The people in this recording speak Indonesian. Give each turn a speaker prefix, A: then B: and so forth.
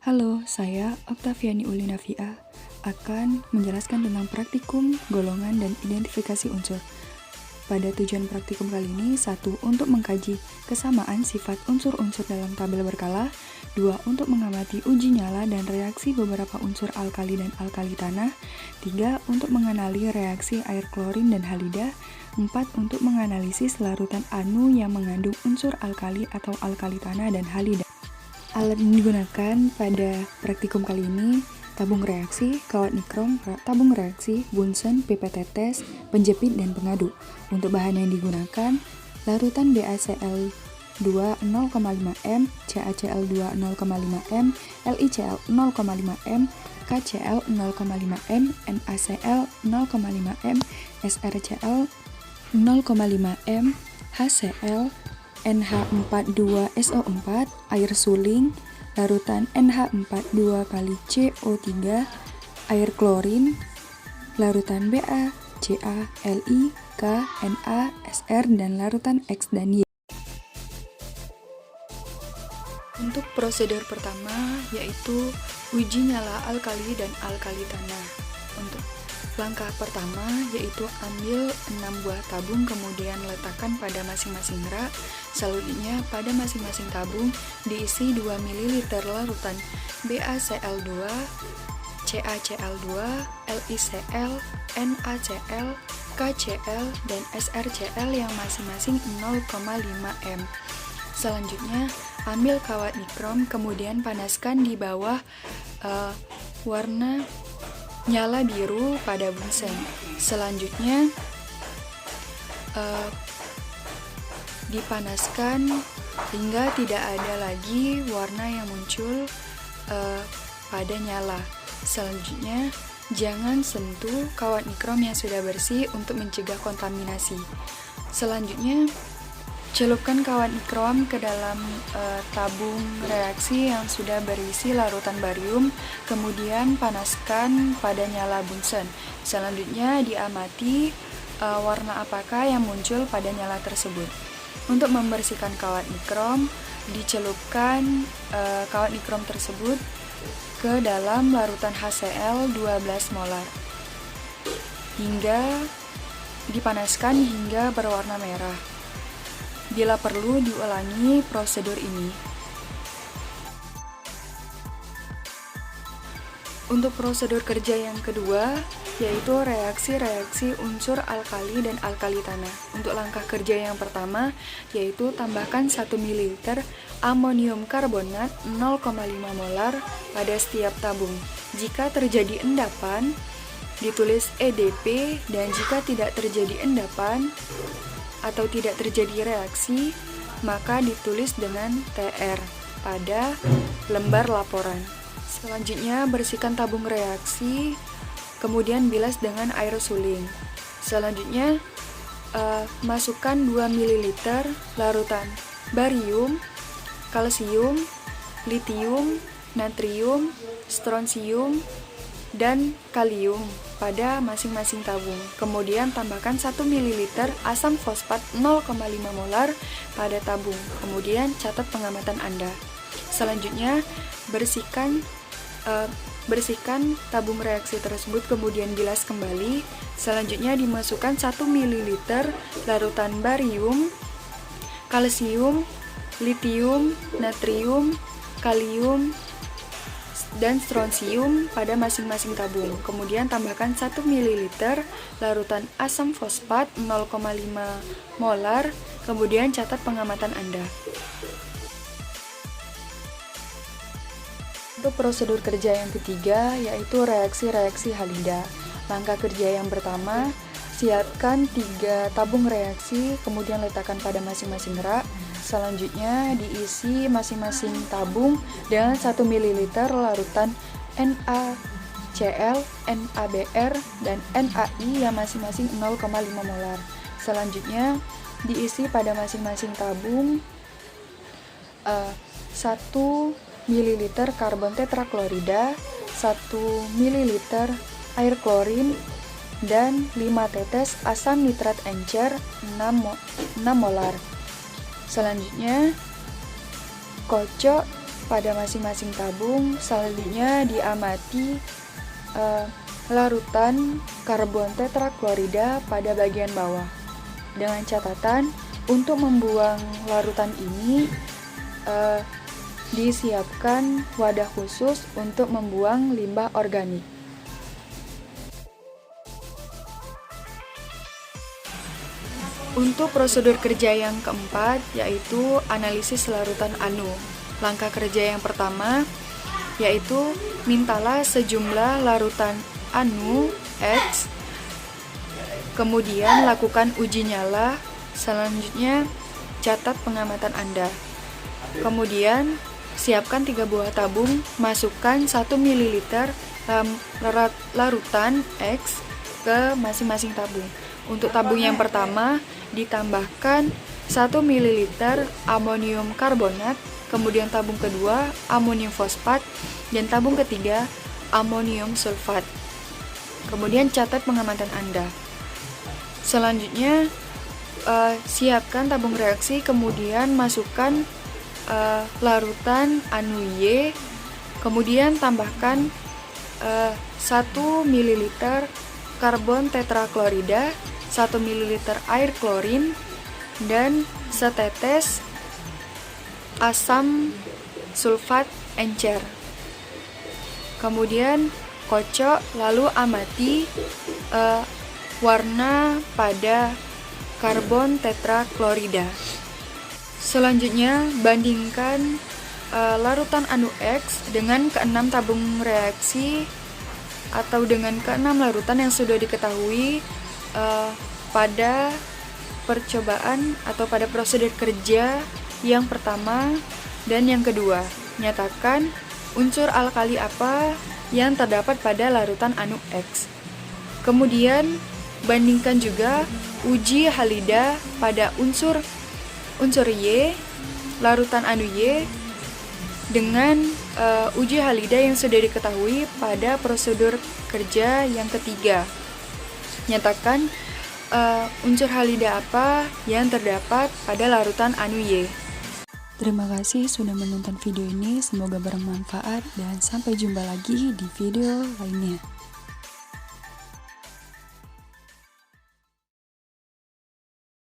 A: Halo, saya Oktaviani Ulinafia akan menjelaskan tentang praktikum, golongan, dan identifikasi unsur. Pada tujuan praktikum kali ini, 1. Untuk mengkaji kesamaan sifat unsur-unsur dalam tabel berkala. 2. Untuk mengamati uji nyala dan reaksi beberapa unsur alkali dan alkali tanah. 3. Untuk mengenali reaksi air klorin dan halida. 4. Untuk menganalisis larutan anu yang mengandung unsur alkali atau alkali tanah dan halida. Alat yang digunakan pada praktikum kali ini tabung reaksi, kawat nikrom, tabung reaksi, Bunsen, pipet tetes, penjepit, dan pengadu. Untuk bahan yang digunakan, larutan BaCl2 0,5 m, CaCl2 0,5 m, LiCl 0,5 m, KCl 0,5 m, NaCl 0,5 m, SrCl 0,5 m, HCl, NH42SO4, air suling, larutan NH42 kali CO3, air klorin, larutan Ba, Ca, Li, K, Na, Sr, dan larutan X dan Y. Untuk prosedur pertama yaitu uji nyala alkali dan alkali tanah. Untuk langkah pertama yaitu ambil 6 buah tabung, kemudian letakkan pada masing-masing rak. Selanjutnya pada masing-masing tabung diisi 2 ml larutan BaCl2, CaCl2, LiCl, NaCl, KCl, dan SrCl yang masing-masing 0,5 m. Selanjutnya ambil kawat nikrom, kemudian panaskan di bawah warna nyala biru pada bunsen. Selanjutnya dipanaskan hingga tidak ada lagi warna yang muncul pada nyala. Selanjutnya jangan sentuh kawat nikrom yang sudah bersih untuk mencegah kontaminasi. Selanjutnya celupkan kawat nikrom ke dalam tabung reaksi yang sudah berisi larutan barium, kemudian panaskan pada nyala bunsen. Selanjutnya diamati warna apakah yang muncul pada nyala tersebut. Untuk membersihkan kawat nikrom, dicelupkan kawat nikrom tersebut ke dalam larutan HCl 12 molar hingga dipanaskan hingga berwarna merah. Bila perlu, diulangi prosedur ini. Untuk prosedur kerja yang kedua, yaitu reaksi-reaksi unsur alkali dan alkali tanah. Untuk langkah kerja yang pertama, yaitu tambahkan 1 ml amonium karbonat 0,5 molar pada setiap tabung. Jika terjadi endapan, ditulis EDP, dan jika tidak terjadi endapan atau tidak terjadi reaksi, maka ditulis dengan TR pada lembar laporan. Selanjutnya bersihkan tabung reaksi, kemudian bilas dengan air suling. Selanjutnya masukkan 2 ml larutan barium, kalsium, litium, natrium, stronsium, dan kalium pada masing-masing tabung. Kemudian tambahkan 1 ml asam fosfat 0,5 molar pada tabung. Kemudian catat pengamatan Anda. Selanjutnya bersihkan tabung reaksi tersebut, kemudian bilas kembali. Selanjutnya dimasukkan 1 ml larutan barium, kalsium, litium, natrium, kalium, dan stronsium pada masing-masing tabung. Kemudian tambahkan 1 ml larutan asam fosfat 0,5 molar, kemudian catat pengamatan Anda. Untuk prosedur kerja yang ketiga, yaitu reaksi-reaksi halida. Langkah kerja yang pertama, siapkan 3 tabung reaksi, kemudian letakkan pada masing-masing rak. Selanjutnya diisi masing-masing tabung dengan 1 ml larutan NaCl, NaBr, dan NaI yang masing-masing 0,5 molar. Selanjutnya diisi pada masing-masing tabung 1 ml karbon tetraklorida, 1 ml air klorin, dan 5 tetes asam nitrat encer 6 molar. Selanjutnya kocok pada masing-masing tabung. Selanjutnya diamati larutan karbon tetraklorida pada bagian bawah. Dengan catatan, untuk membuang larutan ini disiapkan wadah khusus untuk membuang limbah organik. Untuk prosedur kerja yang keempat, yaitu analisis larutan anu. Langkah kerja yang pertama, yaitu mintalah sejumlah larutan anu X, kemudian lakukan uji nyala. Selanjutnya, catat pengamatan Anda. Kemudian, siapkan 3 buah tabung, masukkan 1 ml larutan X ke masing-masing tabung. Untuk tabung yang pertama, ditambahkan 1 ml amonium karbonat, kemudian tabung kedua amonium fosfat, dan tabung ketiga amonium sulfat. Kemudian catat pengamatan Anda. Selanjutnya, siapkan tabung reaksi, kemudian masukkan larutan anu Y, kemudian tambahkan 1 ml karbon tetraklorida, 1 ml air klorin, dan setetes asam sulfat encer. Kemudian kocok, lalu amati warna pada karbon tetraklorida. Selanjutnya, bandingkan larutan anu X dengan ke-6 tabung reaksi atau dengan ke-6 larutan yang sudah diketahui pada percobaan atau pada prosedur kerja yang pertama dan yang kedua. Nyatakan unsur alkali apa yang terdapat pada larutan anu X. Kemudian, bandingkan juga uji halida pada unsur Y, larutan anu Y, dengan uji halida yang sudah diketahui pada prosedur kerja yang ketiga. Nyatakan unsur halida apa yang terdapat pada larutan anu Y.
B: Terima kasih sudah menonton video ini, semoga bermanfaat dan sampai jumpa lagi di video lainnya.